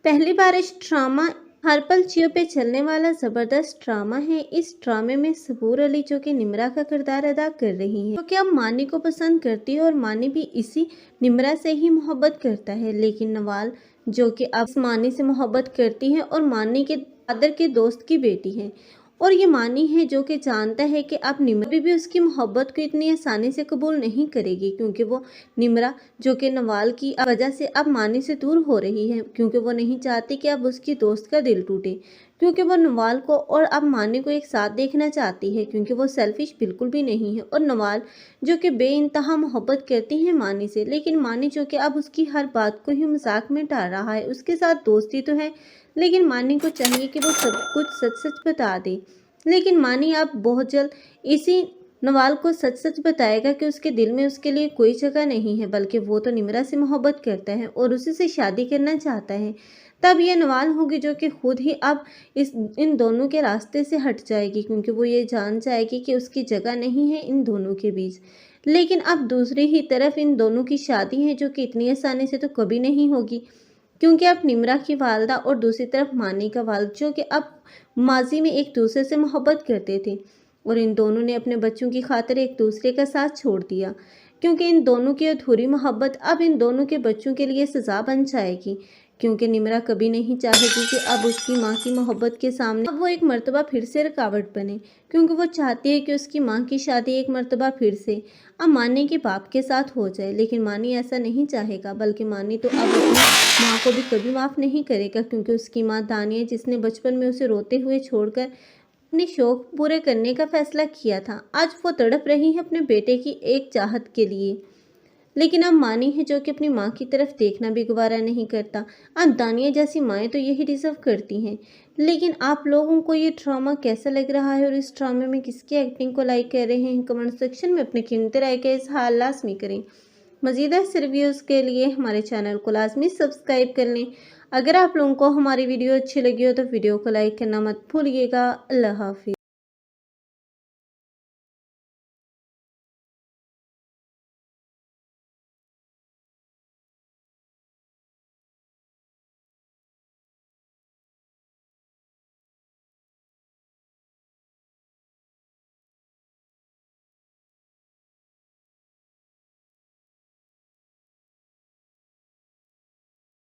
पहली बारिश ड्रामा हर पल जियो पे चलने वाला ज़बरदस्त ड्रामा है। इस ड्रामे में सबूर अली जो कि निम्रा का किरदार अदा कर रही है, तो क्या मानी को पसंद करती है और मानी भी इसी निम्रा से ही मोहब्बत करता है। लेकिन नवाल जो कि अब मानी से मोहब्बत करती है और मानी के फादर के दोस्त की बेटी है, और ये मानी है जो कि जानता है कि अब निम्रा भी उसकी मोहब्बत को इतनी आसानी से कबूल नहीं करेगी, क्योंकि वो निम्रा जो कि नवाल की वजह से अब मानी से दूर हो रही है, क्योंकि वो नहीं चाहती कि अब उसकी दोस्त का दिल टूटे, क्योंकि वो नवाल को और अब मानी को एक साथ देखना चाहती है, क्योंकि वो सेल्फिश बिल्कुल भी नहीं है। और नवाल जो कि बेइंतहा मोहब्बत करती है मानी से, लेकिन मानी जो कि अब उसकी हर बात को ही मजाक में टाल रहा है। उसके साथ दोस्ती तो है, लेकिन मानी को चाहिए कि वो सब कुछ सच सच बता दे। लेकिन मानी अब बहुत जल्द इसी नवाल को सच सच बताएगा कि उसके दिल में उसके लिए कोई जगह नहीं है, बल्कि वो तो निम्रा से मोहब्बत करता है और उसी से शादी करना चाहता है। तब ये नवाल होगी जो कि खुद ही अब इन दोनों के रास्ते से हट जाएगी, क्योंकि वो ये जान जाएगी कि उसकी जगह नहीं है इन दोनों के बीच। लेकिन अब दूसरी ही तरफ इन दोनों की शादी है जो कि इतनी आसानी से तो कभी नहीं होगी, क्योंकि अब निम्रा की वालदा और दूसरी तरफ मानी का वालिद जो कि अब माजी में एक दूसरे से मोहब्बत करते थे, और इन दोनों ने अपने बच्चों की खातिर एक दूसरे का साथ छोड़ दिया, क्योंकि इन दोनों की अधूरी मोहब्बत अब इन दोनों के बच्चों के लिए सज़ा बन जाएगी। क्योंकि निम्रा कभी नहीं चाहेगी कि अब उसकी माँ की मोहब्बत के सामने अब वो एक मर्तबा फिर से रुकावट बने, क्योंकि वो चाहती है कि उसकी माँ की शादी एक मर्तबा फिर से अब मानी के बाप के साथ हो जाए। लेकिन मानी ऐसा नहीं चाहेगा, बल्कि मानी तो अब अपनी माँ को भी कभी माफ़ नहीं करेगा, क्योंकि उसकी माँ दानिया जिसने बचपन में उसे रोते हुए छोड़कर अपने शौक पूरे करने का फैसला किया था, आज वो तड़प रही है अपने बेटे की एक चाहत के लिए। लेकिन अब मानी है जो कि अपनी माँ की तरफ देखना भी गवारा नहीं करता। अब दानिया जैसी माएँ तो यही डिज़र्व करती हैं। लेकिन आप लोगों को ये ड्रामा कैसा लग रहा है और इस ड्रामे में किसकी एक्टिंग को लाइक कर रहे हैं, कमेंट सेक्शन में अपनी कीमती राय का इज़हार लाज़मी करें। मज़ीद ऐसे रिव्यूज़ के लिए हमारे चैनल को लाजमी सब्सक्राइब कर लें। अगर आप लोगों को हमारी वीडियो अच्छी लगी हो तो वीडियो को लाइक करना मत भूलिएगा। अल्लाह हाफिज़।